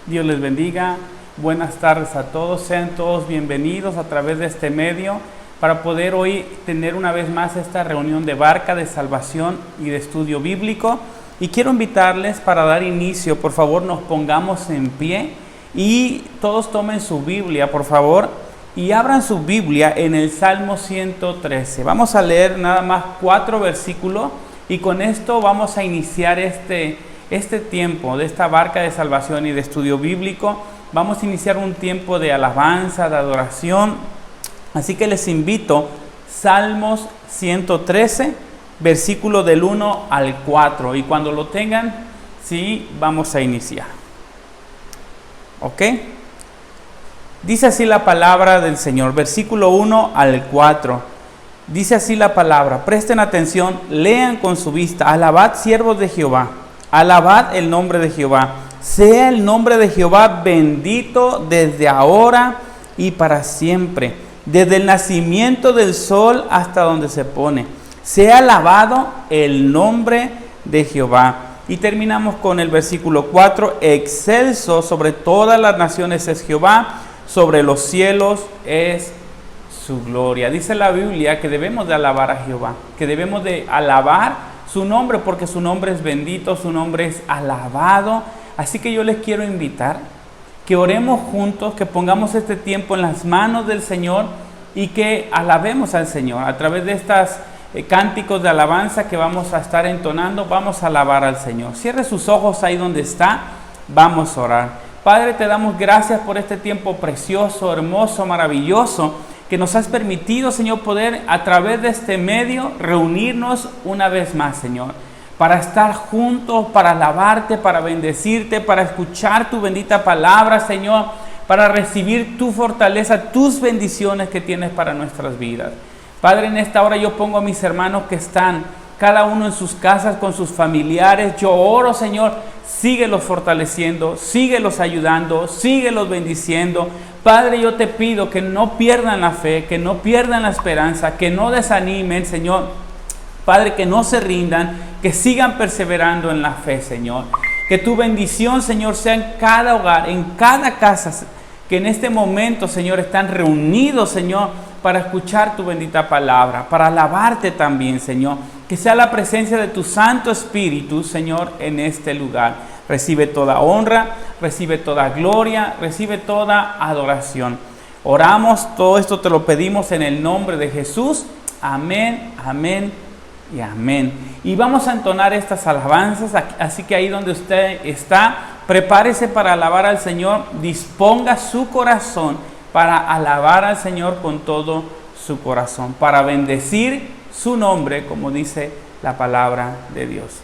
Dios les bendiga. Buenas tardes a todos. Sean todos bienvenidos a través de este medio para poder hoy tener una vez más esta reunión de Barca de Salvación y de Estudio Bíblico. Y quiero invitarles para dar inicio, por favor, nos pongamos en pie y todos tomen su Biblia, por favor, y abran su Biblia en el Salmo 113. Vamos a leer nada más 4 versículos y con esto vamos a iniciar este tiempo de esta Barca de Salvación y de Estudio Bíblico. Vamos a iniciar un tiempo de alabanza, de adoración. Así que les invito, Salmos 113, versículo del 1 al 4. Y cuando lo tengan, sí, vamos a iniciar. ¿Ok? Dice así la palabra del Señor, versículo 1 al 4. Dice así la palabra, presten atención, lean con su vista. Alabad, siervos de Jehová, alabad el nombre de Jehová. Sea el nombre de Jehová bendito desde ahora y para siempre, desde el nacimiento del sol hasta donde se pone. Sea alabado el nombre de Jehová. Y terminamos con el versículo 4. Excelso sobre todas las naciones es Jehová, sobre los cielos es su gloria. Dice la Biblia que debemos de alabar a Jehová, que debemos de alabar su nombre porque su nombre es bendito, su nombre es alabado. Así que yo les quiero invitar que oremos juntos, que pongamos este tiempo en las manos del Señor y que alabemos al Señor. A través de estas cánticos de alabanza que vamos a estar entonando, vamos a alabar al Señor. Cierre sus ojos ahí donde está, vamos a orar. Padre, te damos gracias por este tiempo precioso, hermoso, maravilloso, que nos has permitido, Señor, poder a través de este medio reunirnos una vez más, Señor, para estar juntos, para alabarte, para bendecirte, para escuchar tu bendita palabra, Señor, para recibir tu fortaleza, tus bendiciones que tienes para nuestras vidas. Padre, en esta hora yo pongo a mis hermanos que están cada uno en sus casas con sus familiares. Yo oro, Señor, síguelos fortaleciendo, síguelos ayudando, síguelos bendiciendo. Padre, yo te pido que no pierdan la fe, que no pierdan la esperanza, que no desanimen, Señor. Padre, que no se rindan, que sigan perseverando en la fe, Señor. Que tu bendición, Señor, sea en cada hogar, en cada casa, que en este momento, Señor, están reunidos, Señor, para escuchar tu bendita palabra, para alabarte también, Señor. Que sea la presencia de tu Santo Espíritu, Señor, en este lugar. Recibe toda honra, recibe toda gloria, recibe toda adoración. Oramos, todo esto te lo pedimos en el nombre de Jesús. Amén, amén y amén. Y vamos a entonar estas alabanzas, así que ahí donde usted está, prepárese para alabar al Señor, disponga su corazón para alabar al Señor con todo su corazón, para bendecir su nombre, como dice la palabra de Dios.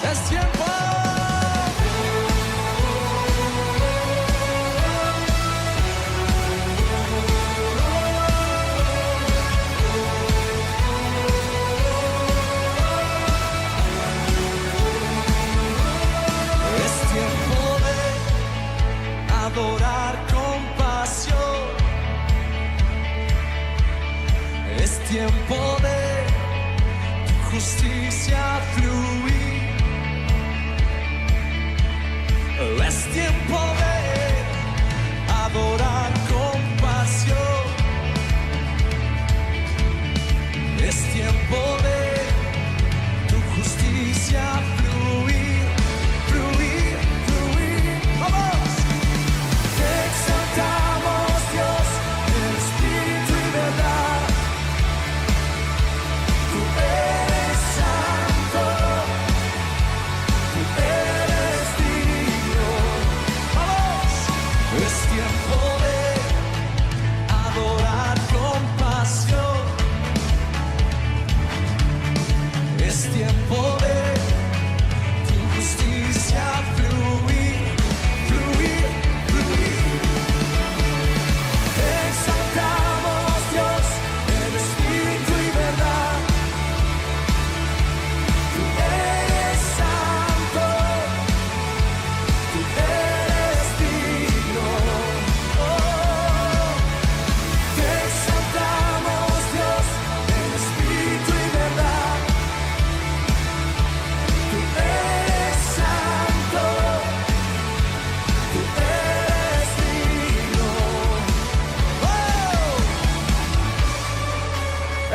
Es tiempo. Es tiempo de adorar con pasión. Es tiempo de tu justicia fluir. Es tiempo de adorar con pasión. Es tiempo de tu justicia fluir, fluir, fluir. ¡Vamos! Te exaltamos, Dios, en espíritu y verdad. Tú eres santo, tú eres digno.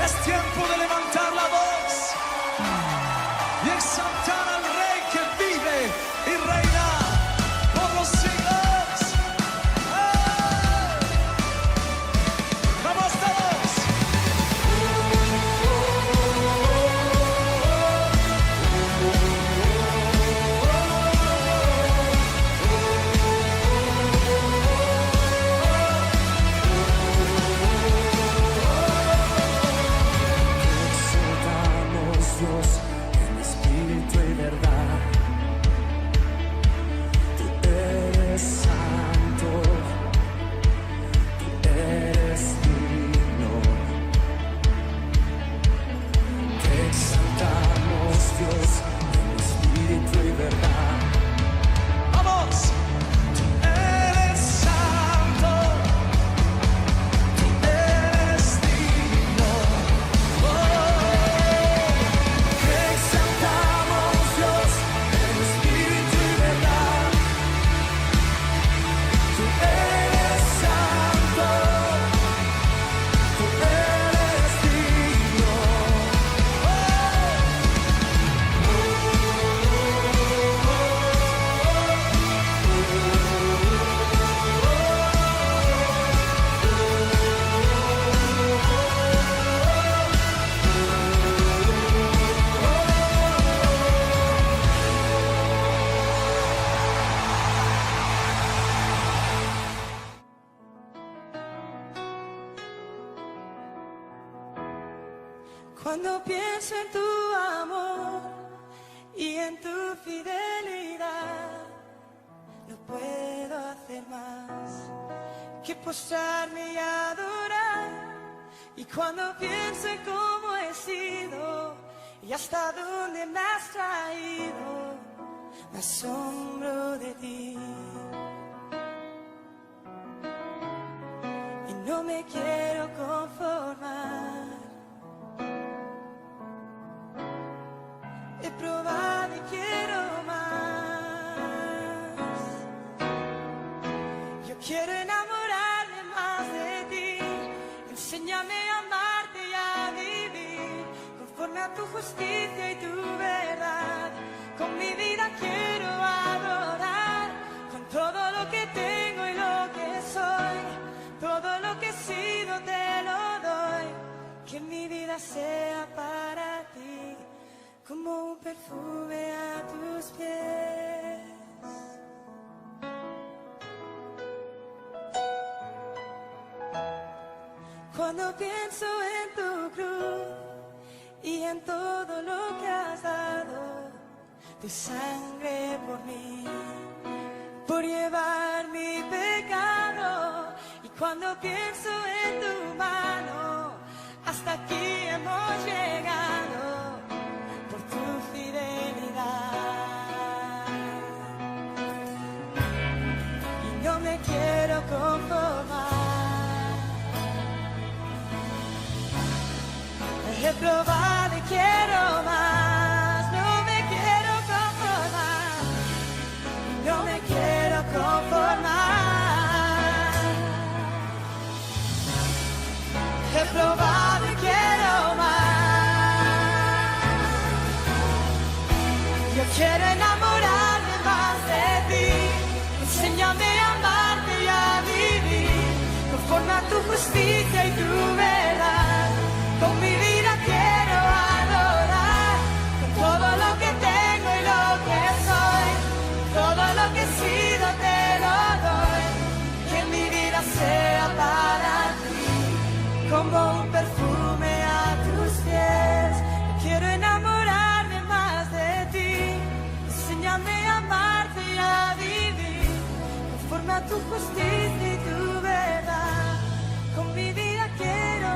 Es tiempo de levantar la voz y exaltar al Rey que vive y reina por los siglos. ¡Eh! ¡Vamos todos! Exaltamos Dios en espíritu y verdad. Tú eres santo, tú eres digno. Te exaltamos Dios en espíritu y verdad. ¡Vamos! Tú eres santo, tú eres digno. Te exaltamos Dios en espíritu y verdad. Tú eres santo, tú eres digno. Cuando pienso en tu amor y en tu fidelidad, no puedo hacer más que postrarme y adorar. Y cuando pienso en cómo he sido y hasta dónde me has traído, me asombro de ti. Y no me quiero conformar. He probado y quiero más. Yo quiero enamorarme más de ti. Enséñame a amarte y a vivir conforme a tu justicia y tu verdad. Con mi vida quiero adorar, con todo lo que tengo y lo que soy. Todo lo que he sido te lo doy. Que mi vida sea para ti como un perfume a tus pies. Cuando pienso en tu cruz y en todo lo que has dado, tu sangre por mí, por llevar mi pecado. Y cuando pienso en tu mano, hasta aquí hemos llegado por tu fidelidad. Y no me quiero conformar. He probado y quiero más. No me quiero conformar. No me quiero conformar. He probado y quiero más. Yo quiero enamorarme más de ti. Enséñame a amarte y a vivir conforme a tu justicia y tu verdad. Con mi vida quiero adorar, con todo lo que tengo y lo que soy. Todo lo que he sido te lo doy. Que mi vida sea para ti como un perfume a tus pies. Quiero enamorarme más de ti. Enséñame a amarte y a vivir conforme a tu justicia y tu verdad. Con mi vida quiero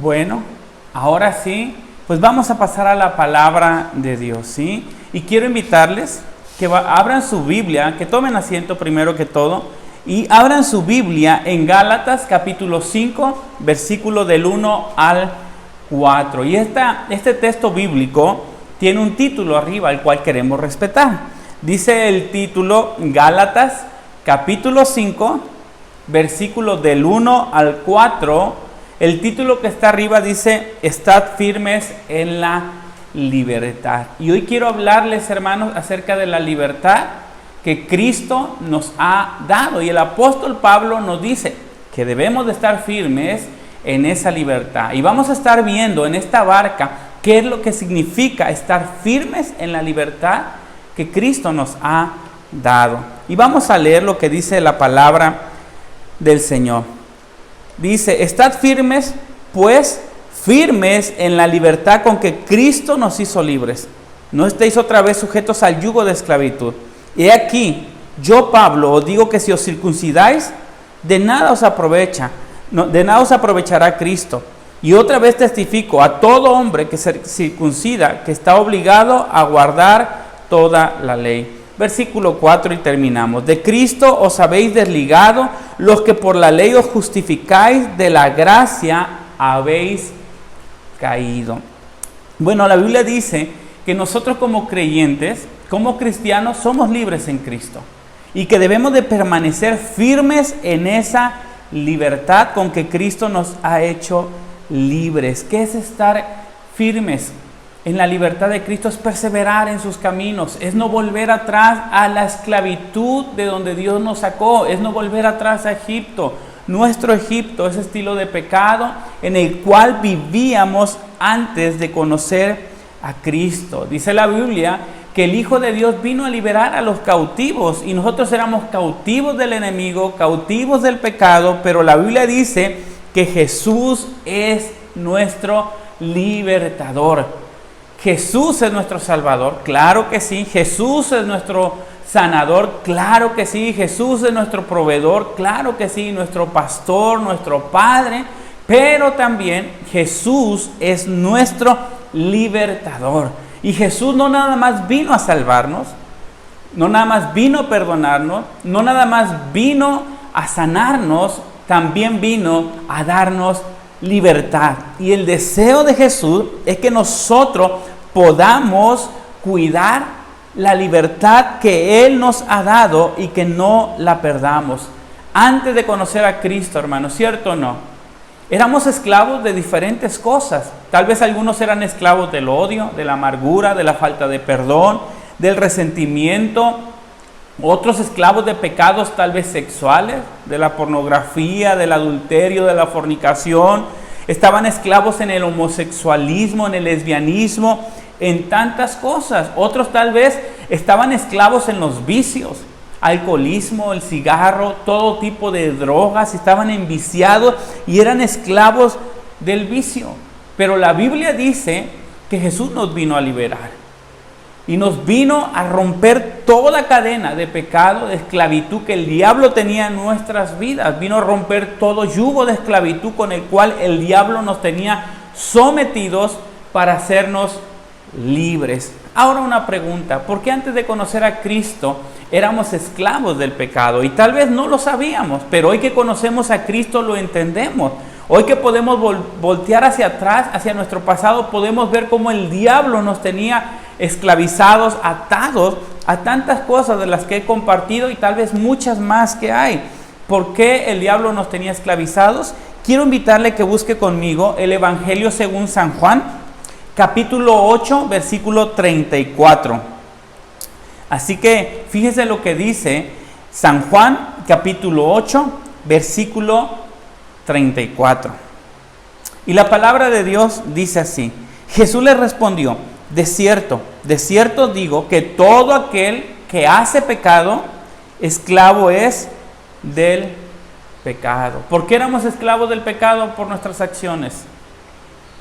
Bueno, ahora sí, pues vamos a pasar a la palabra de Dios, ¿sí? Y quiero invitarles que abran su Biblia, que tomen asiento primero que todo, y abran su Biblia en Gálatas capítulo 5, versículo del 1 al 4. Y este texto bíblico tiene un título arriba, el cual queremos respetar. Dice el título Gálatas capítulo 5, versículo del 1 al 4. El título que está arriba dice: Estad firmes en la libertad. Y hoy quiero hablarles, hermanos, acerca de la libertad que Cristo nos ha dado. Y el apóstol Pablo nos dice que debemos de estar firmes en esa libertad. Y vamos a estar viendo en esta barca qué es lo que significa estar firmes en la libertad que Cristo nos ha dado. Y vamos a leer lo que dice la palabra del Señor. Dice: Estad firmes, pues firmes en la libertad con que Cristo nos hizo libres. No estéis otra vez sujetos al yugo de esclavitud. He aquí, yo Pablo os digo que si os circuncidáis, de nada os aprovechará Cristo. Y otra vez testifico a todo hombre que se circuncida, que está obligado a guardar toda la ley. Versículo 4 y terminamos. De Cristo os habéis desligado, los que por la ley os justificáis, de la gracia habéis caído. Bueno, la Biblia dice que nosotros como creyentes, como cristianos, somos libres en Cristo y que debemos de permanecer firmes en esa libertad con que Cristo nos ha hecho libres. ¿Qué es estar firmes en la libertad de Cristo? Es perseverar en sus caminos, es no volver atrás a la esclavitud de donde Dios nos sacó, es no volver atrás a Egipto. Nuestro Egipto, ese estilo de pecado en el cual vivíamos antes de conocer a Cristo. Dice la Biblia que el Hijo de Dios vino a liberar a los cautivos y nosotros éramos cautivos del enemigo, cautivos del pecado, pero la Biblia dice que Jesús es nuestro libertador. Jesús es nuestro Salvador, claro que sí. Jesús es nuestro sanador, claro que sí. Jesús es nuestro proveedor, claro que sí. Nuestro pastor, nuestro Padre, pero también Jesús es nuestro libertador. Y Jesús no nada más vino a salvarnos, no nada más vino a perdonarnos, no nada más vino a sanarnos, también vino a darnos libertad. Y el deseo de Jesús es que nosotros podamos cuidar la libertad que Él nos ha dado y que no la perdamos. Antes de conocer a Cristo, hermanos, ¿cierto o no? Éramos esclavos de diferentes cosas. Tal vez algunos eran esclavos del odio, de la amargura, de la falta de perdón, del resentimiento. Otros esclavos de pecados tal vez sexuales, de la pornografía, del adulterio, de la fornicación. Estaban esclavos en el homosexualismo, en el lesbianismo, en tantas cosas. Otros tal vez estaban esclavos en los vicios, alcoholismo, el cigarro, todo tipo de drogas. Estaban enviciados y eran esclavos del vicio. Pero la Biblia dice que Jesús nos vino a liberar y nos vino a romper toda cadena de pecado, de esclavitud que el diablo tenía en nuestras vidas. Vino a romper todo yugo de esclavitud con el cual el diablo nos tenía sometidos para hacernos libres. Ahora una pregunta: ¿por qué antes de conocer a Cristo éramos esclavos del pecado? Y tal vez no lo sabíamos, pero hoy que conocemos a Cristo lo entendemos. Hoy que podemos voltear hacia atrás, hacia nuestro pasado, podemos ver cómo el diablo nos tenía esclavizados, atados a tantas cosas de las que he compartido y tal vez muchas más que hay. ¿Por qué el diablo nos tenía esclavizados? Quiero invitarle que busque conmigo el Evangelio según San Juan, capítulo 8, versículo 34. Así que fíjese lo que dice San Juan, capítulo 8, versículo 34. Y la palabra de Dios dice así: Jesús le respondió: de cierto digo que todo aquel que hace pecado, esclavo es del pecado. ¿Por qué éramos esclavos del pecado? Por nuestras acciones.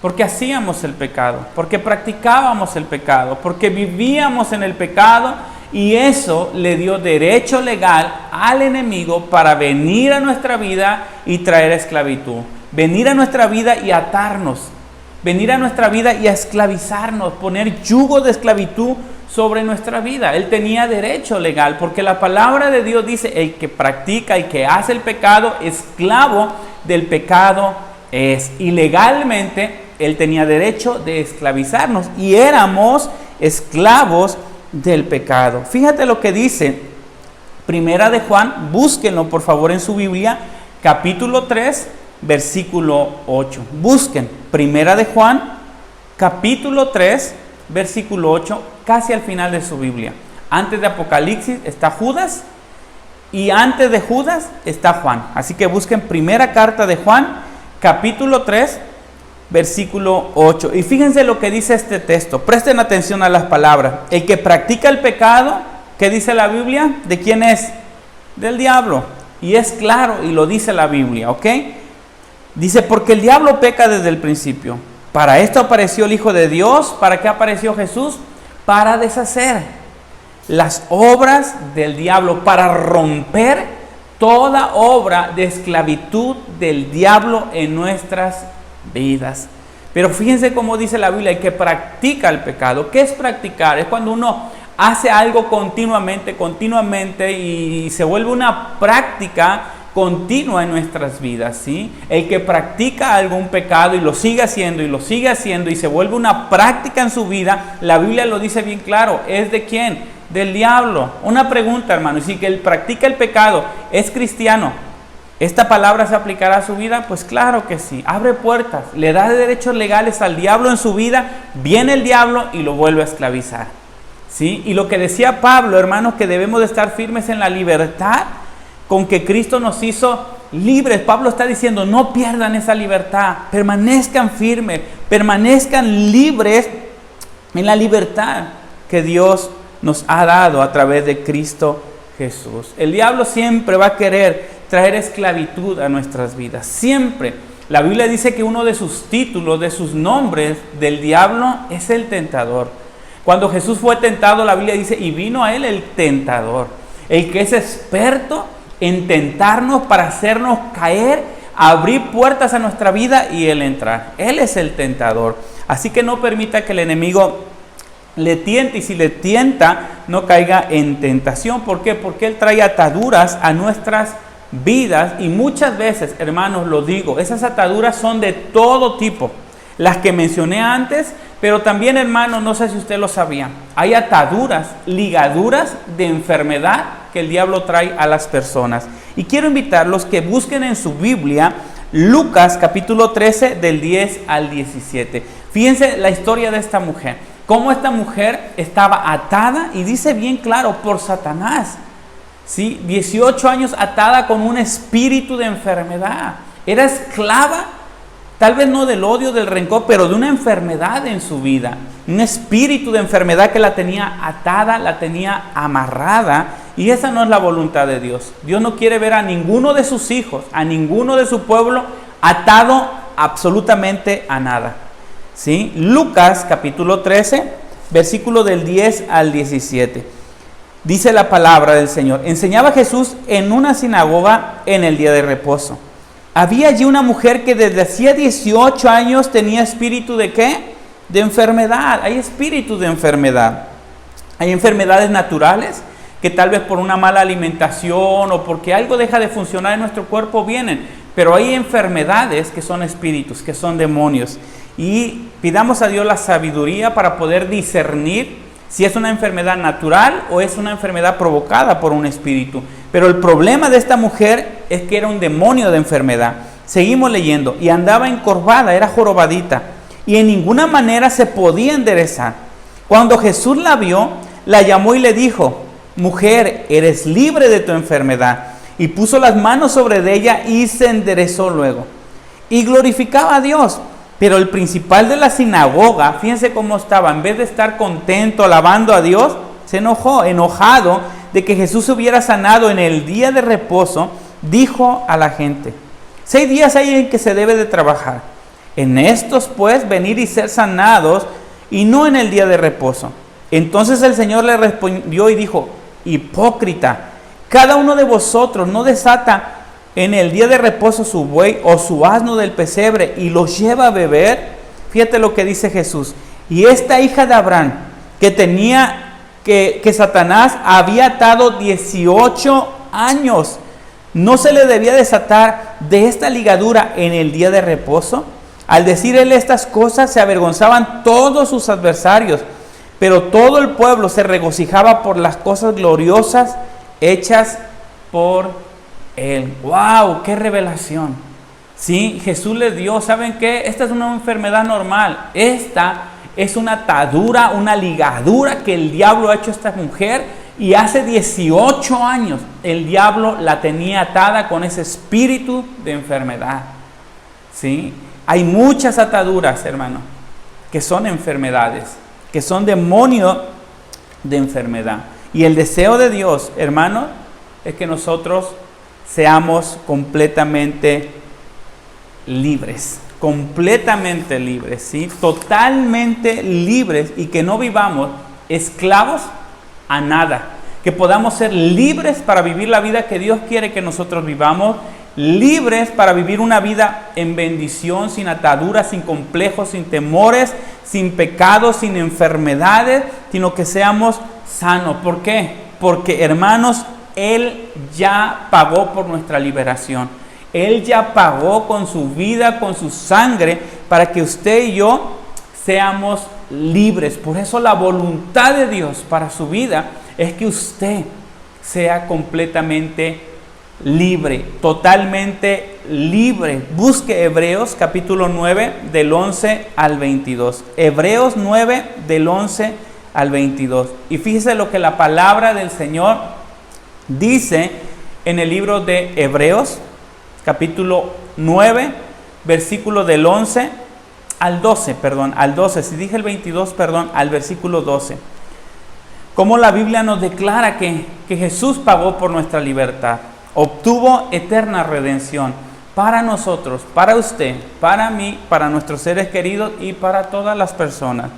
Porque hacíamos el pecado, porque practicábamos el pecado, porque vivíamos en el pecado, y eso le dio derecho legal al enemigo para venir a nuestra vida y traer esclavitud. venir a nuestra vida y atarnos, venir a nuestra vida y a esclavizarnos, poner yugo de esclavitud sobre nuestra vida. Él tenía derecho legal, porque la palabra de Dios dice: el que practica y que hace el pecado, esclavo del pecado es. Y legalmente Él tenía derecho de esclavizarnos y éramos esclavos del pecado. Fíjate lo que dice Primera de Juan, búsquenlo por favor en su Biblia, capítulo 3, versículo 8. Busquen Primera de Juan, capítulo 3, versículo 8, casi al final de su Biblia. Antes de Apocalipsis está Judas y antes de Judas está Juan. Así que busquen primera carta de Juan, capítulo 3, versículo 8. Y fíjense lo que dice este texto. Presten atención a las palabras. El que practica el pecado, ¿qué dice la Biblia? ¿De quién es? Del diablo. Y es claro, y lo dice la Biblia, ¿ok? Dice: porque el diablo peca desde el principio. Para esto apareció el Hijo de Dios. ¿Para qué apareció Jesús? Para deshacer las obras del diablo, para romper toda obra de esclavitud del diablo en nuestras vidas. Pero fíjense cómo dice la Biblia: el que practica el pecado. ¿Qué es practicar? Es cuando uno hace algo continuamente y se vuelve una práctica continua en nuestras vidas, ¿sí? El que practica algún pecado y lo sigue haciendo y se vuelve una práctica en su vida, la Biblia lo dice bien claro, ¿es de quién? Del diablo. Una pregunta, hermano: ¿y si que él practica el pecado es cristiano, esta palabra se aplicará a su vida? Pues claro que sí. Abre puertas, le da derechos legales al diablo en su vida, viene el diablo y lo vuelve a esclavizar, ¿sí? Y lo que decía Pablo, hermanos, que debemos de estar firmes en la libertad con que Cristo nos hizo libres. Pablo está diciendo: no pierdan esa libertad, permanezcan firmes, permanezcan libres en la libertad que Dios nos ha dado a través de Cristo Jesús. El diablo siempre va a querer traer esclavitud a nuestras vidas, siempre. La Biblia dice que uno de sus títulos, de sus nombres del diablo, es el tentador. Cuando Jesús fue tentado, la Biblia dice: y vino a él el tentador, el que es experto en tentarnos para hacernos caer, abrir puertas a nuestra vida y él entrar. Él es el tentador. Así que no permita que el enemigo le tiente, y si le tienta, no caiga en tentación. ¿Por qué? Porque él trae ataduras a nuestras vidas, y muchas veces, hermanos, lo digo, esas ataduras son de todo tipo, las que mencioné antes, pero también, hermanos, no sé si usted lo sabía, hay ataduras, ligaduras de enfermedad que el diablo trae a las personas. Y quiero invitarlos que busquen en su Biblia Lucas capítulo 13 del 10 al 17. Fíjense la historia de esta mujer, cómo esta mujer estaba atada, y dice bien claro, por Satanás, ¿sí? 18 años atada con un espíritu de enfermedad. Era esclava, tal vez no del odio, del rencor, pero de una enfermedad en su vida. Un espíritu de enfermedad que la tenía atada, la tenía amarrada. Y esa no es la voluntad de Dios. Dios no quiere ver a ninguno de sus hijos, a ninguno de su pueblo atado absolutamente a nada, ¿sí? Lucas capítulo 13, versículo del 10 al 17. Dice la palabra del Señor: enseñaba Jesús en una sinagoga en el día de reposo. Había allí una mujer que desde hacía 18 años tenía espíritu de ¿qué? De enfermedad. Hay espíritus de enfermedad. Hay enfermedades naturales que tal vez por una mala alimentación o porque algo deja de funcionar en nuestro cuerpo vienen. Pero hay enfermedades que son espíritus, que son demonios. Y pidamos a Dios la sabiduría para poder discernir si es una enfermedad natural o es una enfermedad provocada por un espíritu. Pero el problema de esta mujer es que era un demonio de enfermedad. Seguimos leyendo: y andaba encorvada, era jorobadita, y en ninguna manera se podía enderezar. Cuando Jesús la vio, la llamó y le dijo: mujer, eres libre de tu enfermedad. Y puso las manos sobre ella y se enderezó luego. Y glorificaba a Dios. Pero el principal de la sinagoga, fíjense cómo estaba, en vez de estar contento, alabando a Dios, se enojó, enojado de que Jesús se hubiera sanado en el día de reposo, dijo a la gente: 6 días hay en que se debe de trabajar. En estos, pues, venir y ser sanados, y no en el día de reposo. Entonces el Señor le respondió y dijo: hipócrita, cada uno de vosotros no desata en el día de reposo su buey o su asno del pesebre y los lleva a beber. Fíjate lo que dice Jesús. Y esta hija de Abraham, que Satanás había atado 18 años, ¿no se le debía desatar de esta ligadura en el día de reposo? Al decir él estas cosas, se avergonzaban todos sus adversarios, pero todo el pueblo se regocijaba por las cosas gloriosas hechas por él. ¡Wow! ¡Qué revelación! Sí, Jesús les dio, ¿saben qué? Esta es una enfermedad normal. Esta es una atadura, una ligadura que el diablo ha hecho a esta mujer, y hace 18 años el diablo la tenía atada con ese espíritu de enfermedad. ¿Sí? Hay muchas ataduras, hermano, que son enfermedades, que son demonios de enfermedad. Y el deseo de Dios, hermano, es que nosotros seamos completamente libres, ¿sí? Totalmente libres, y que no vivamos esclavos a nada, que podamos ser libres para vivir la vida que Dios quiere que nosotros vivamos, libres para vivir una vida en bendición, sin ataduras, sin complejos, sin temores, sin pecados, sin enfermedades, sino que seamos sanos. ¿Por qué? Porque, hermanos, Él ya pagó por nuestra liberación. Él ya pagó con su vida, con su sangre, para que usted y yo seamos libres. Por eso la voluntad de Dios para su vida es que usted sea completamente libre, totalmente libre. Busque Hebreos capítulo 9 del 11 al 22. Hebreos 9 del 11 al 22. Y fíjese lo que la palabra del Señor dice en el libro de Hebreos capítulo 9, versículo del 11 al 12, al 12, si dije el 22, al versículo 12. Como la Biblia nos declara que Jesús pagó por nuestra libertad, obtuvo eterna redención para nosotros, para usted, para mí, para nuestros seres queridos y para todas las personas.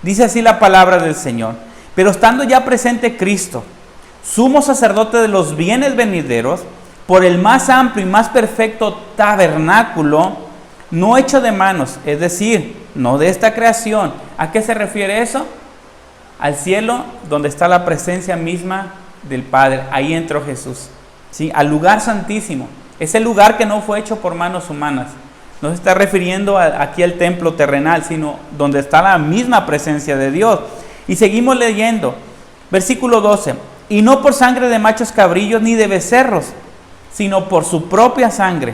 Dice así la palabra del Señor: pero estando ya presente Cristo, sumo sacerdote de los bienes venideros, por el más amplio y más perfecto tabernáculo, no hecho de manos, es decir, no de esta creación. ¿A qué se refiere eso? Al cielo, donde está la presencia misma del Padre. Ahí entró Jesús, ¿sí? Al lugar santísimo, ese lugar que no fue hecho por manos humanas. No se está refiriendo aquí al templo terrenal, sino donde está la misma presencia de Dios. Y seguimos leyendo, versículo 12: y no por sangre de machos cabrillos ni de becerros, sino por su propia sangre.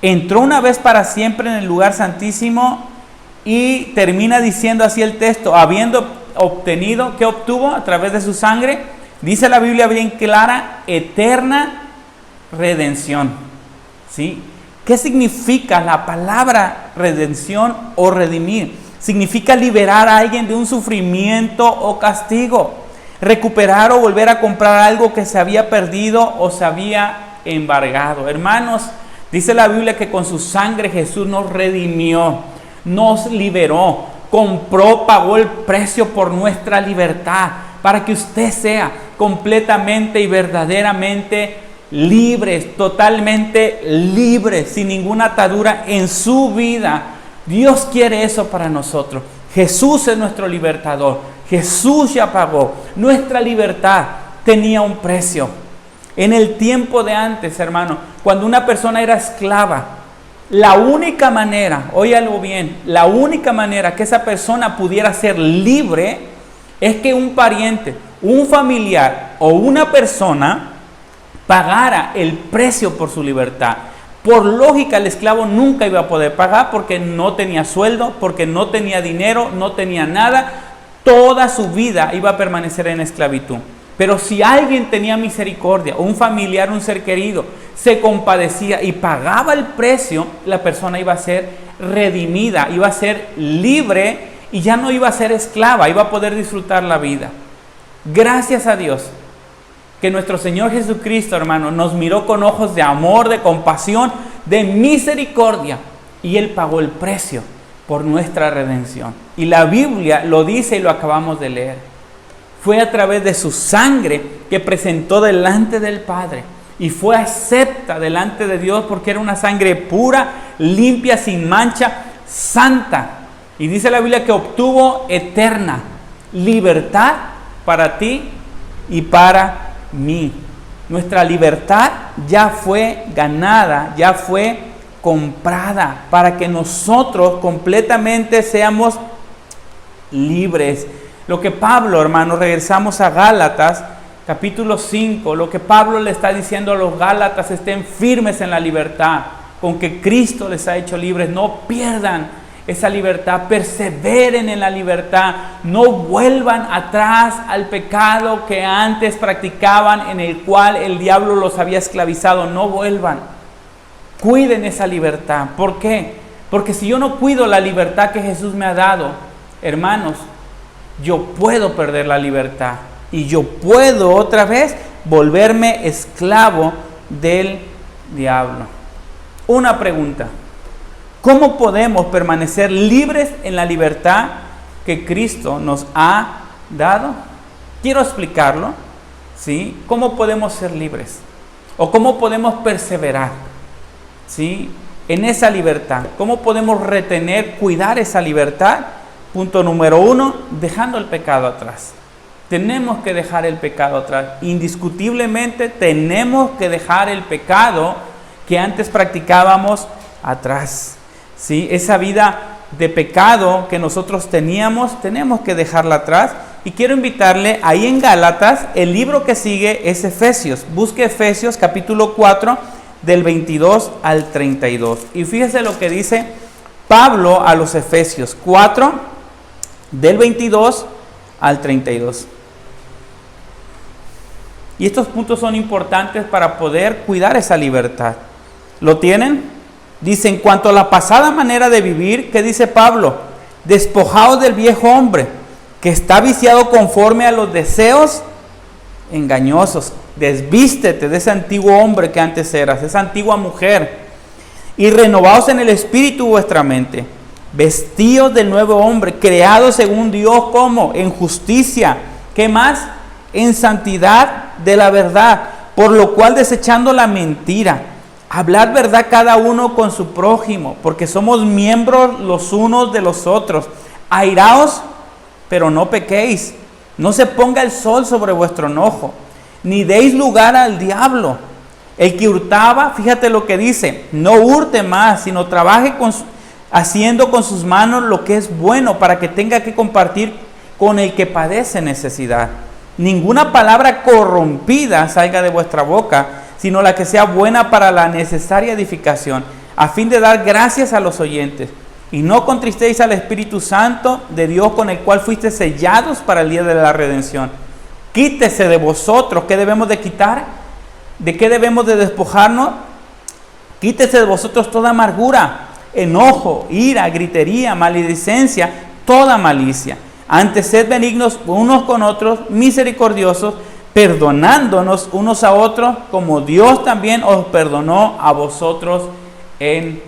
Entró una vez para siempre en el lugar santísimo, y termina diciendo así el texto: habiendo obtenido, ¿qué obtuvo a través de su sangre? Dice la Biblia bien clara: eterna redención. ¿Sí? ¿Qué significa la palabra redención o redimir? Significa liberar a alguien de un sufrimiento o castigo, recuperar o volver a comprar algo que se había perdido o se había embargado. Hermanos, dice la Biblia que con su sangre Jesús nos redimió, nos liberó, compró, pagó el precio por nuestra libertad, para que usted sea completamente y verdaderamente libre, totalmente libre, sin ninguna atadura en su vida. Dios quiere eso para nosotros. Jesús es nuestro libertador. Jesús ya pagó. Nuestra libertad tenía un precio. En el tiempo de antes, hermano, cuando una persona era esclava, la única manera, óyalo bien, la única manera que esa persona pudiera ser libre es que un pariente, un familiar o una persona pagara el precio por su libertad. Por lógica, el esclavo nunca iba a poder pagar, porque no tenía sueldo, porque no tenía dinero, no tenía nada. Toda su vida iba a permanecer en esclavitud. Pero si alguien tenía misericordia, un familiar, un ser querido, se compadecía y pagaba el precio, la persona iba a ser redimida, iba a ser libre y ya no iba a ser esclava, iba a poder disfrutar la vida. Gracias a Dios que nuestro Señor Jesucristo, hermano, nos miró con ojos de amor, de compasión, de misericordia, y Él pagó el precio por nuestra redención. Y la Biblia lo dice y lo acabamos de leer. Fue a través de su sangre que presentó delante del Padre y fue acepta delante de Dios porque era una sangre pura, limpia, sin mancha, santa. Y dice la Biblia que obtuvo eterna libertad para ti y para mí. Nuestra libertad ya fue ganada, ya fue comprada para que nosotros completamente seamos libres. Lo que Pablo, hermanos, regresamos a Gálatas, capítulo 5, lo que Pablo le está diciendo a los Gálatas: estén firmes en la libertad con que Cristo les ha hecho libres, no pierdan esa libertad, perseveren en la libertad, no vuelvan atrás al pecado que antes practicaban, en el cual el diablo los había esclavizado, no vuelvan, cuiden esa libertad. ¿Por qué? Porque si yo no cuido la libertad que Jesús me ha dado, hermanos, yo puedo perder la libertad y yo puedo otra vez volverme esclavo del diablo. Una pregunta: ¿cómo podemos permanecer libres en la libertad que Cristo nos ha dado? Quiero explicarlo, ¿sí? ¿Cómo podemos ser libres? ¿O cómo podemos perseverar, ¿sí?, en esa libertad? ¿Cómo podemos retener, cuidar esa libertad? Punto número 1, dejando el pecado atrás. Tenemos que dejar el pecado atrás. Indiscutiblemente tenemos que dejar el pecado que antes practicábamos atrás. ¿Sí? Esa vida de pecado que nosotros teníamos, tenemos que dejarla atrás. Y quiero invitarle, ahí en Gálatas, el libro que sigue es Efesios. Busque Efesios capítulo 4, del 22 al 32. Y fíjese lo que dice Pablo a los Efesios 4, del 22 al 32. Y estos puntos son importantes para poder cuidar esa libertad. ¿Lo tienen? Dice: en cuanto a la pasada manera de vivir, ¿qué dice Pablo? Despojaos del viejo hombre, que está viciado conforme a los deseos engañosos. Desvístete de ese antiguo hombre que antes eras, esa antigua mujer, y renovaos en el espíritu vuestra mente. Vestíos del nuevo hombre, creados según Dios, ¿cómo? En justicia. ¿Qué más? En santidad de la verdad. Por lo cual, desechando la mentira, hablad verdad cada uno con su prójimo, porque somos miembros los unos de los otros. Airaos, pero no pequéis. No se ponga el sol sobre vuestro enojo, ni deis lugar al diablo. El que hurtaba, fíjate lo que dice: no hurte más, sino trabaje haciendo con sus manos lo que es bueno, para que tenga que compartir con el que padece necesidad. Ninguna palabra corrompida salga de vuestra boca, sino la que sea buena para la necesaria edificación, a fin de dar gracias a los oyentes. Y no contristéis al Espíritu Santo de Dios, con el cual fuiste sellados para el día de la redención. Quítese de vosotros. ¿Qué debemos de quitar? ¿De qué debemos de despojarnos? Quítese de vosotros toda amargura, enojo, ira, gritería, maledicencia, toda malicia. Antes, sed benignos unos con otros, misericordiosos, perdonándonos unos a otros, como Dios también os perdonó a vosotros en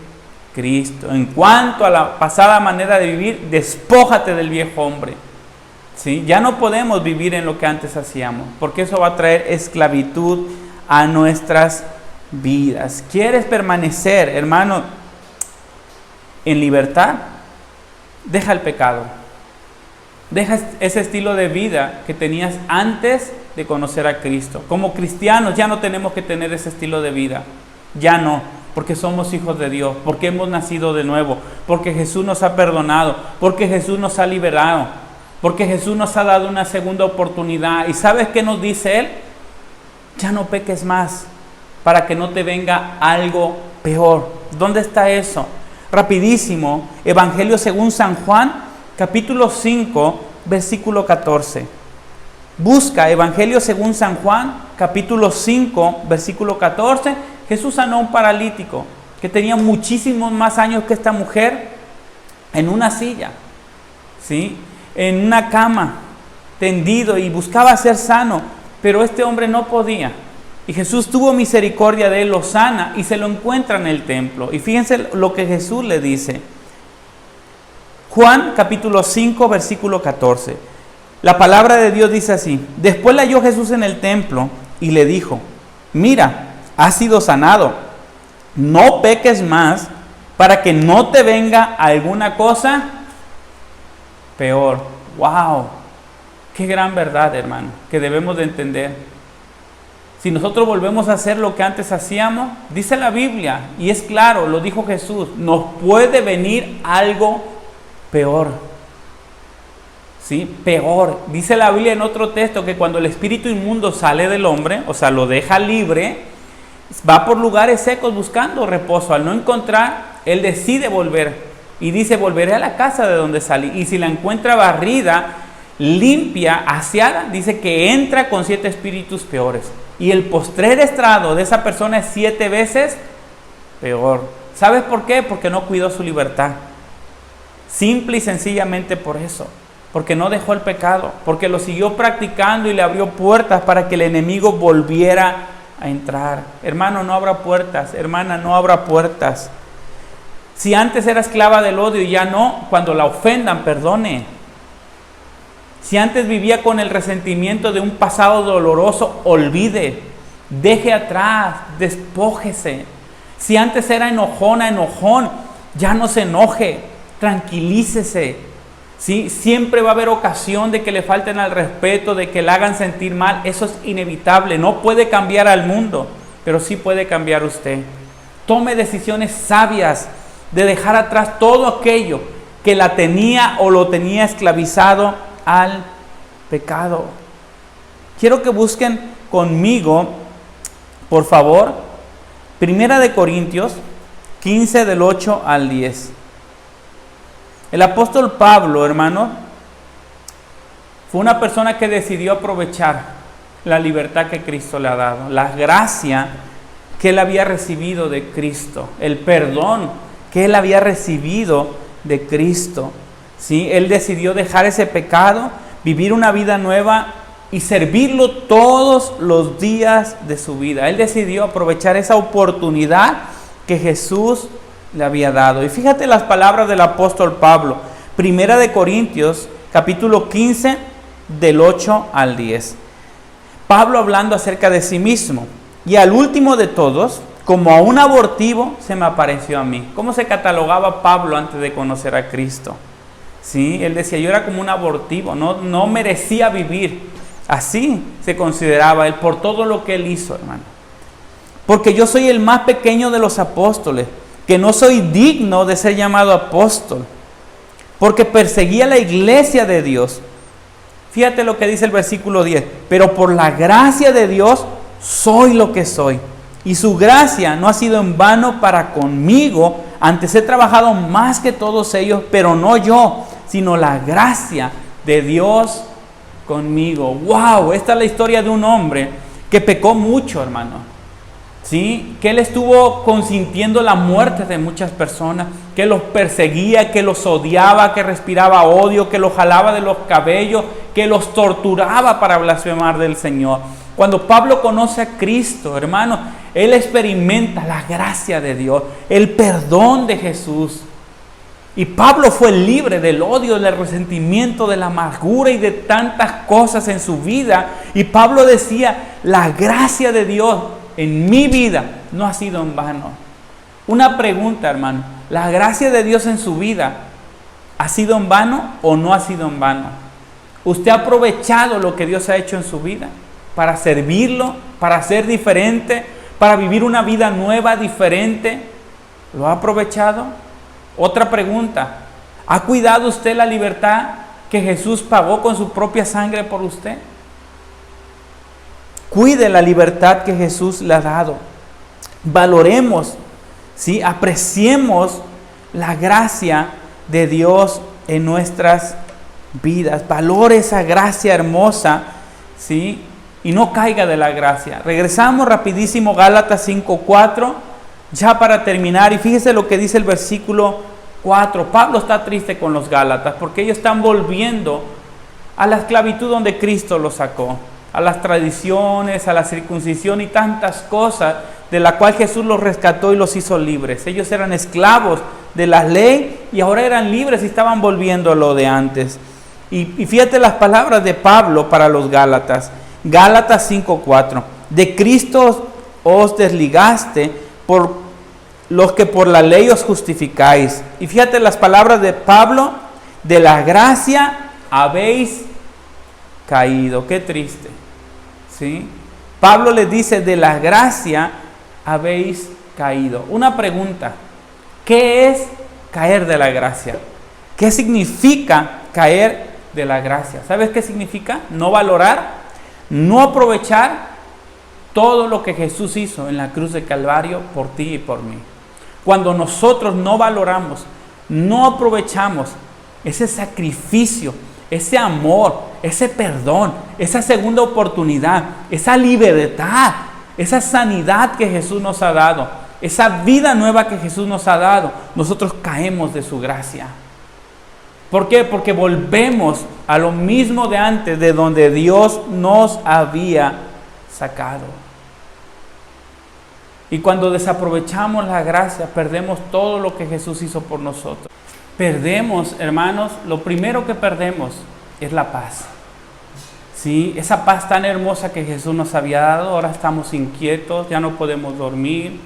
Cristo. En cuanto a la pasada manera de vivir, despójate del viejo hombre. ¿Sí? Ya no podemos vivir en lo que antes hacíamos, porque eso va a traer esclavitud a nuestras vidas. ¿Quieres permanecer, hermano, en libertad? Deja el pecado. Deja ese estilo de vida que tenías antes de conocer a Cristo. Como cristianos ya no tenemos que tener ese estilo de vida. Ya no, porque somos hijos de Dios, porque hemos nacido de nuevo, porque Jesús nos ha perdonado, porque Jesús nos ha liberado, porque Jesús nos ha dado una segunda oportunidad. ¿Y sabes qué nos dice Él? Ya no peques más, para que no te venga algo peor. ¿Dónde está eso? Rapidísimo, Evangelio según San Juan, capítulo 5, versículo 14. Busca Evangelio según San Juan, capítulo 5, versículo 14. Jesús sanó a un paralítico que tenía muchísimos más años que esta mujer, en una silla, ¿sí?, en una cama, tendido, y buscaba ser sano, pero este hombre no podía. Y Jesús tuvo misericordia de él, lo sana y se lo encuentra en el templo. Y fíjense lo que Jesús le dice. Juan capítulo 5, versículo 14. La palabra de Dios dice así: después le halló Jesús en el templo y le dijo: mira, has sido sanado. No peques más para que no te venga alguna cosa peor. ¡Wow! ¡Qué gran verdad, hermano! Que debemos de entender. Si nosotros volvemos a hacer lo que antes hacíamos, dice la Biblia, y es claro, lo dijo Jesús, nos puede venir algo peor. ¿Sí? Peor. Dice la Biblia en otro texto que cuando el espíritu inmundo sale del hombre, o sea, lo deja libre, va por lugares secos buscando reposo. Al no encontrar, él decide volver. Y dice, volveré a la casa de donde salí. Y si la encuentra barrida, limpia, aseada, dice que entra con 7 espíritus peores. Y el postrer estrado de esa persona es 7 veces peor. ¿Sabes por qué? Porque no cuidó su libertad. Simple y sencillamente por eso. Porque no dejó el pecado. Porque lo siguió practicando y le abrió puertas para que el enemigo volviera a entrar. Hermano, no abra puertas. Hermana, no abra puertas. Si antes era esclava del odio y ya no, cuando la ofendan, perdone. Si antes vivía con el resentimiento de un pasado doloroso, olvide, deje atrás, despójese. Si antes era enojona, enojón, ya no se enoje, tranquilícese. ¿Sí? Siempre va a haber ocasión de que le falten al respeto, de que le hagan sentir mal. Eso es inevitable. No puede cambiar al mundo, pero sí puede cambiar usted. Tome decisiones sabias de dejar atrás todo aquello que la tenía o lo tenía esclavizado al pecado. Quiero que busquen conmigo, por favor, 1 Corintios 15 del 8 al 10. El apóstol Pablo, hermano, fue una persona que decidió aprovechar la libertad que Cristo le ha dado, la gracia que él había recibido de Cristo, el perdón que él había recibido de Cristo. ¿Sí? Él decidió dejar ese pecado, vivir una vida nueva y servirlo todos los días de su vida. Él decidió aprovechar esa oportunidad que Jesús le había dado. Y fíjate las palabras del apóstol Pablo, 1 Corintios capítulo 15 del 8 al 10. Pablo hablando acerca de sí mismo. Y al último de todos, como a un abortivo, se me apareció a mí. ¿Cómo se catalogaba Pablo antes de conocer a Cristo? ¿Sí? Él decía, yo era como un abortivo, no merecía vivir. Así se consideraba él por todo lo que él hizo, hermano. Porque yo soy el más pequeño de los apóstoles, que no soy digno de ser llamado apóstol, porque perseguía la iglesia de Dios. Fíjate lo que dice el versículo 10. Pero por la gracia de Dios soy lo que soy. Y su gracia no ha sido en vano para conmigo. Antes he trabajado más que todos ellos, pero no yo, sino la gracia de Dios conmigo. ¡Wow! Esta es la historia de un hombre que pecó mucho, hermano. ¿Sí? Que él estuvo consintiendo la muerte de muchas personas, que los perseguía, que los odiaba, que respiraba odio, que los jalaba de los cabellos, que los torturaba para blasfemar del Señor. Cuando Pablo conoce a Cristo, hermano, él experimenta la gracia de Dios, el perdón de Jesús. Y Pablo fue libre del odio, del resentimiento, de la amargura y de tantas cosas en su vida. Y Pablo decía, la gracia de Dios en mi vida no ha sido en vano. Una pregunta, hermano, ¿la gracia de Dios en su vida ha sido en vano o no ha sido en vano? ¿Usted ha aprovechado lo que Dios ha hecho en su vida para servirlo, para ser diferente, para vivir una vida nueva, diferente? ¿Lo ha aprovechado? Otra pregunta, ¿ha cuidado usted la libertad que Jesús pagó con su propia sangre por usted? Cuide la libertad que Jesús le ha dado. Valoremos, ¿sí? Apreciemos la gracia de Dios en nuestras vidas. Valore esa gracia hermosa, ¿sí? Y no caiga de la gracia. Regresamos rapidísimo, Gálatas 5:4, ya para terminar. Y fíjese lo que dice el versículo 4. Pablo está triste con los Gálatas porque ellos están volviendo a la esclavitud donde Cristo los sacó, a las tradiciones, a la circuncisión y tantas cosas de la cual Jesús los rescató y los hizo libres. Ellos eran esclavos de la ley y ahora eran libres y estaban volviendo a lo de antes. Y fíjate las palabras de Pablo para los Gálatas. Gálatas 5:4. De Cristo os desligaste, por los que por la ley os justificáis. Y fíjate las palabras de Pablo: de la gracia habéis caído. Qué triste, ¿sí? Pablo les dice: de la gracia habéis caído. Una pregunta: ¿qué es caer de la gracia? ¿Qué significa caer de la gracia? ¿Sabes qué significa? No valorar, no aprovechar todo lo que Jesús hizo en la cruz de Calvario por ti y por mí. Cuando nosotros no valoramos, no aprovechamos ese sacrificio, ese amor, ese perdón, esa segunda oportunidad, esa libertad, esa sanidad que Jesús nos ha dado, esa vida nueva que Jesús nos ha dado, nosotros caemos de su gracia. ¿Por qué? Porque volvemos a lo mismo de antes, de donde Dios nos había sacado. Y cuando desaprovechamos la gracia, perdemos todo lo que Jesús hizo por nosotros. Perdemos, hermanos, lo primero que perdemos es la paz. Sí, esa paz tan hermosa que Jesús nos había dado, ahora estamos inquietos, ya no podemos dormir.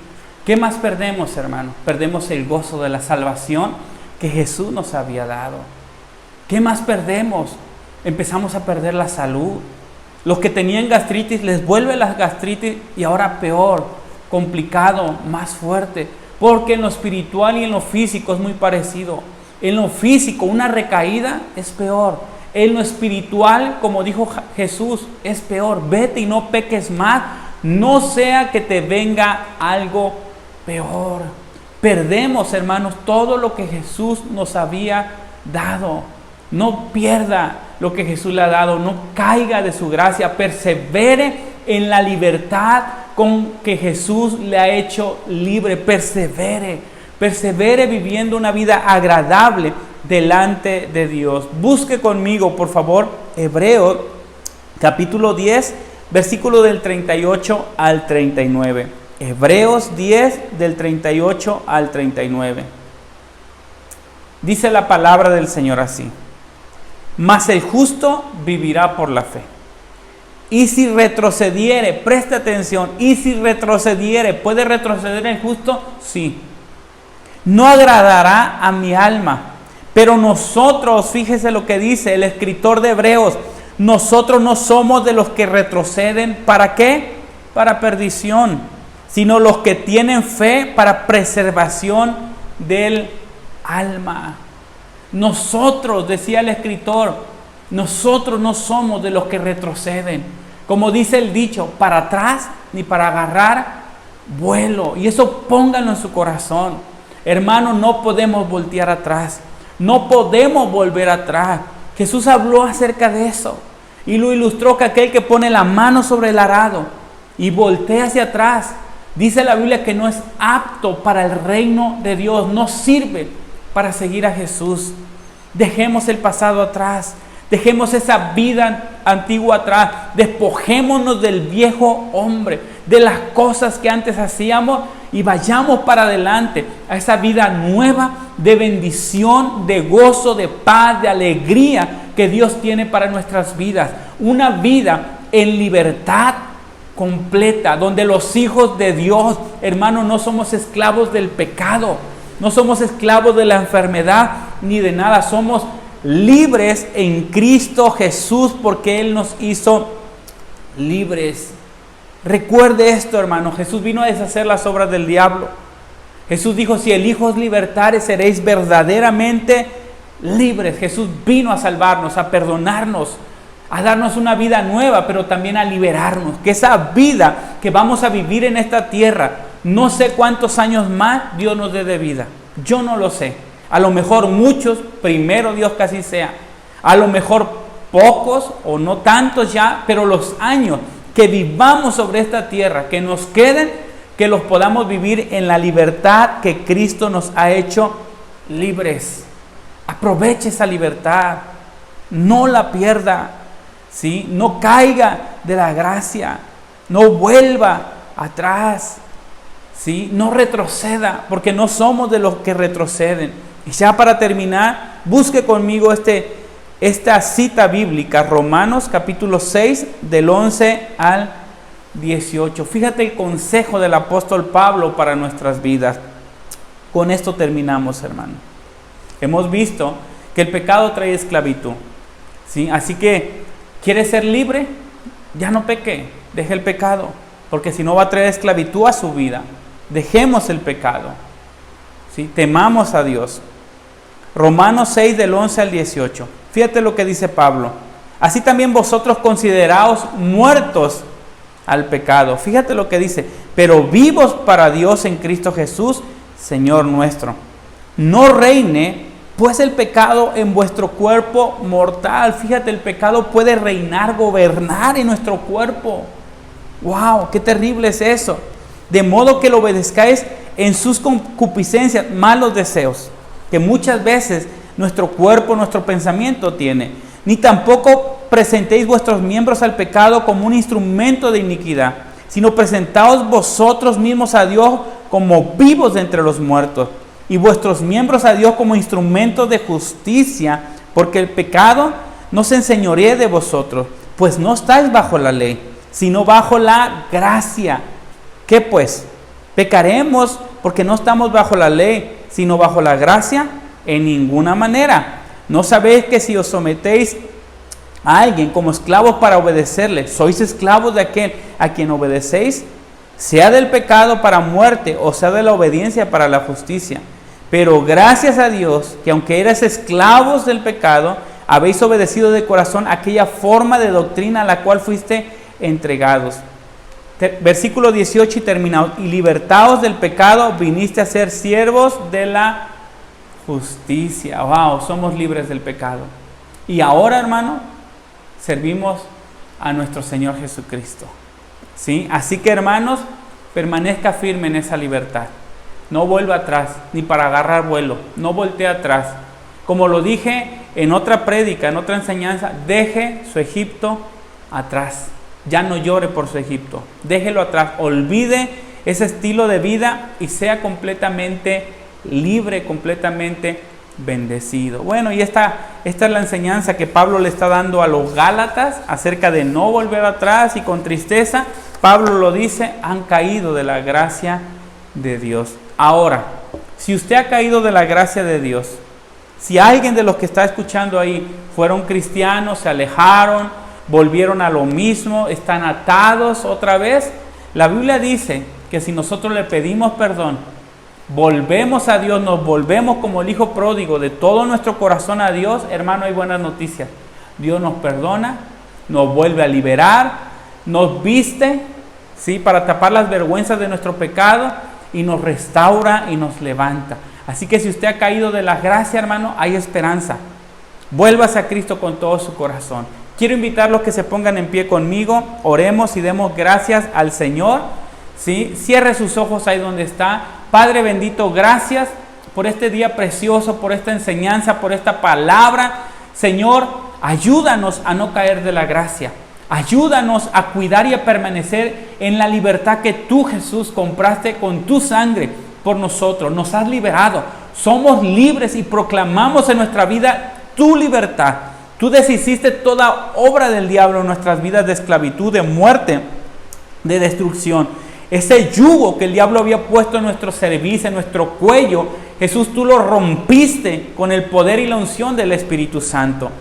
¿Qué más perdemos, hermanos? Perdemos el gozo de la salvación que Jesús nos había dado. ¿Qué más perdemos? Empezamos a perder la salud. Los que tenían gastritis les vuelve la gastritis y ahora peor, complicado, más fuerte, porque en lo espiritual y en lo físico es muy parecido. En lo físico una recaída es peor. En lo espiritual, como dijo Jesús, es peor. Vete y no peques más, no sea que te venga algo peor. Perdemos, hermanos, todo lo que Jesús nos había dado. No pierda lo que Jesús le ha dado, no caiga de su gracia, persevere en la libertad con que Jesús le ha hecho libre. Persevere viviendo una vida agradable delante de Dios. Busque conmigo, por favor, Hebreos capítulo 10, versículo del 38 al 39. Hebreos 10, del 38 al 39. Dice la palabra del Señor así: mas el justo vivirá por la fe. Y si retrocediere, presta atención, y si retrocediere, ¿puede retroceder el justo? Sí. No agradará a mi alma. Pero nosotros, fíjese lo que dice el escritor de Hebreos, nosotros no somos de los que retroceden. ¿Para qué? Para perdición, sino los que tienen fe para preservación del alma. Nosotros, decía el escritor, nosotros no somos de los que retroceden. Como dice el dicho, para atrás ni para agarrar vuelo. Y eso pónganlo en su corazón. Hermanos, no podemos voltear atrás. No podemos volver atrás. Jesús habló acerca de eso y lo ilustró que aquel que pone la mano sobre el arado y voltea hacia atrás, dice la Biblia que no es apto para el reino de Dios, no sirve para seguir a Jesús. Dejemos el pasado atrás, dejemos esa vida antigua atrás, despojémonos del viejo hombre, de las cosas que antes hacíamos y vayamos para adelante a esa vida nueva de bendición, de gozo, de paz, de alegría que Dios tiene para nuestras vidas. Una vida en libertad completa, donde los hijos de Dios, hermanos, no somos esclavos del pecado, no somos esclavos de la enfermedad ni de nada, somos libres en Cristo Jesús porque Él nos hizo libres. Recuerde esto, hermano, Jesús vino a deshacer las obras del diablo. Jesús dijo: si el Hijo os libertare, seréis verdaderamente libres. Jesús vino a salvarnos, a perdonarnos, a darnos una vida nueva, pero también a liberarnos. Que esa vida que vamos a vivir en esta tierra, no sé cuántos años más Dios nos dé de vida. Yo no lo sé. A lo mejor muchos, primero Dios que así sea. A lo mejor pocos o no tantos ya, pero los años que vivamos sobre esta tierra, que nos queden, que los podamos vivir en la libertad que Cristo nos ha hecho libres. Aproveche esa libertad, no la pierda, ¿sí? No caiga de la gracia, no vuelva atrás, ¿sí? No retroceda, porque no somos de los que retroceden. Y ya para terminar, busque conmigo esta cita bíblica, Romanos capítulo 6, del 11 al 18. Fíjate el consejo del apóstol Pablo para nuestras vidas. Con esto terminamos, hermano. Hemos visto que el pecado trae esclavitud, ¿sí? Así que, ¿quieres ser libre? Ya no peque, deje el pecado, porque si no va a traer esclavitud a su vida. Dejemos el pecado, ¿sí? Temamos a Dios. Romanos 6 del 11 al 18. Fíjate lo que dice Pablo. Así también vosotros consideraos muertos al pecado. Fíjate lo que dice. Pero vivos para Dios en Cristo Jesús, Señor nuestro. No reine pues el pecado en vuestro cuerpo mortal. Fíjate, el pecado puede reinar, gobernar en nuestro cuerpo. ¡Wow! ¡Qué terrible es eso! De modo que lo obedezcáis en sus concupiscencias, malos deseos, que muchas veces nuestro cuerpo, nuestro pensamiento tiene. Ni tampoco presentéis vuestros miembros al pecado como un instrumento de iniquidad, sino presentaos vosotros mismos a Dios como vivos de entre los muertos, y vuestros miembros a Dios como instrumentos de justicia, porque el pecado no se enseñoree de vosotros, pues no estáis bajo la ley, sino bajo la gracia. ¿Qué pues? ¿Pecaremos porque no estamos bajo la ley, sino bajo la gracia? En ninguna manera. ¿No sabéis que si os sometéis a alguien como esclavos para obedecerle, sois esclavos de aquel a quien obedecéis? Sea del pecado para muerte, o sea de la obediencia para la justicia. Pero gracias a Dios, que aunque erais esclavos del pecado, habéis obedecido de corazón aquella forma de doctrina a la cual fuiste entregados. Versículo 18 y terminado. Y libertados del pecado, viniste a ser siervos de la justicia. Wow, somos libres del pecado. Y ahora, hermano, servimos a nuestro Señor Jesucristo, ¿sí? Así que, hermanos, permanezca firme en esa libertad. No vuelva atrás, ni para agarrar vuelo. No voltee atrás. Como lo dije en otra prédica, en otra enseñanza, deje su Egipto atrás. Ya no llore por su Egipto. Déjelo atrás. Olvide ese estilo de vida y sea completamente libre, completamente bendecido. Bueno, y esta es la enseñanza que Pablo le está dando a los Gálatas acerca de no volver atrás, y con tristeza Pablo lo dice, han caído de la gracia de Dios. Ahora, si usted ha caído de la gracia de Dios, si alguien de los que está escuchando ahí fueron cristianos, se alejaron, volvieron a lo mismo, están atados otra vez, la Biblia dice que si nosotros le pedimos perdón, volvemos a Dios, nos volvemos como el hijo pródigo de todo nuestro corazón a Dios, hermano, hay buenas noticias. Dios nos perdona, nos vuelve a liberar, nos viste, ¿sí?, para tapar las vergüenzas de nuestro pecado, y nos restaura y nos levanta. Así que si usted ha caído de la gracia, hermano, hay esperanza. Vuélvase a Cristo con todo su corazón. Quiero invitarlos que se pongan en pie conmigo, oremos y demos gracias al Señor, ¿sí? Cierre sus ojos ahí donde está. Padre bendito, gracias por este día precioso, por esta enseñanza, por esta palabra. Señor, ayúdanos a no caer de la gracia. Ayúdanos a cuidar y a permanecer en la libertad que tú, Jesús, compraste con tu sangre por nosotros. Nos has liberado. Somos libres y proclamamos en nuestra vida tu libertad. Tú deshiciste toda obra del diablo en nuestras vidas de esclavitud, de muerte, de destrucción. Ese yugo que el diablo había puesto en nuestro cerviz, en nuestro cuello, Jesús, tú lo rompiste con el poder y la unción del Espíritu Santo.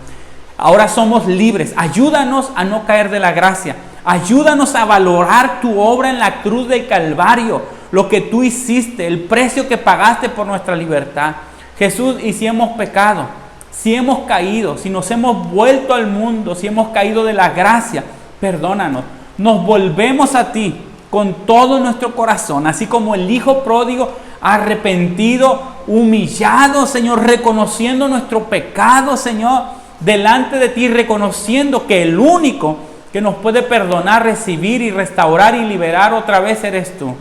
Ahora somos libres. Ayúdanos a no caer de la gracia. Ayúdanos a valorar tu obra en la cruz del Calvario, lo que tú hiciste, el precio que pagaste por nuestra libertad. Jesús, y si hemos pecado, si hemos caído, si nos hemos vuelto al mundo, si hemos caído de la gracia, perdónanos. Nos volvemos a ti con todo nuestro corazón, así como el hijo pródigo, arrepentido, humillado, Señor, reconociendo nuestro pecado, Señor, delante de ti, reconociendo que el único que nos puede perdonar, recibir y restaurar y liberar otra vez eres tú.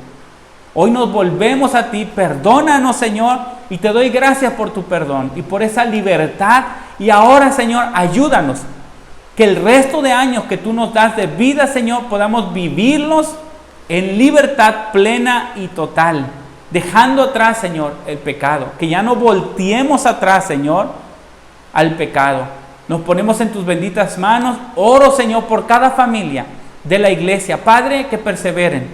Hoy nos volvemos a ti, perdónanos, Señor, y te doy gracias por tu perdón y por esa libertad. Y ahora, Señor, ayúdanos que el resto de años que tú nos das de vida, Señor, podamos vivirlos en libertad plena y total, dejando atrás, Señor, el pecado. Que ya no volteemos atrás, Señor, al pecado. Nos ponemos en tus benditas manos. Oro, Señor, por cada familia, de la iglesia. Padre, que perseveren,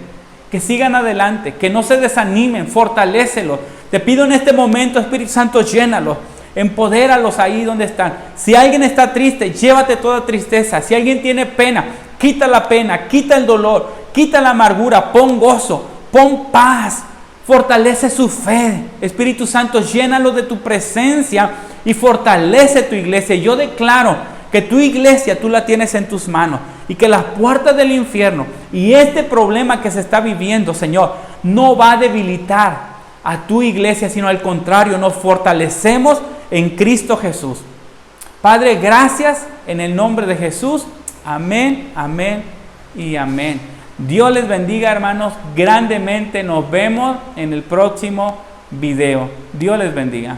que sigan adelante, que no se desanimen, fortalécelos. Te pido en este momento, Espíritu Santo, llénalos, empodéralos ahí donde están. Si alguien está triste, llévate toda tristeza. Si alguien tiene pena, quita la pena, quita el dolor, quita la amargura, pon gozo, pon paz, fortalece su fe. Espíritu Santo, llénalo de tu presencia y fortalece tu iglesia. Yo declaro que tu iglesia tú la tienes en tus manos y que las puertas del infierno y este problema que se está viviendo, Señor, no va a debilitar a tu iglesia, sino al contrario, nos fortalecemos en Cristo Jesús. Padre, gracias en el nombre de Jesús. Amén, amén y amén. Dios les bendiga, hermanos, grandemente. Nos vemos en el próximo video. Dios les bendiga.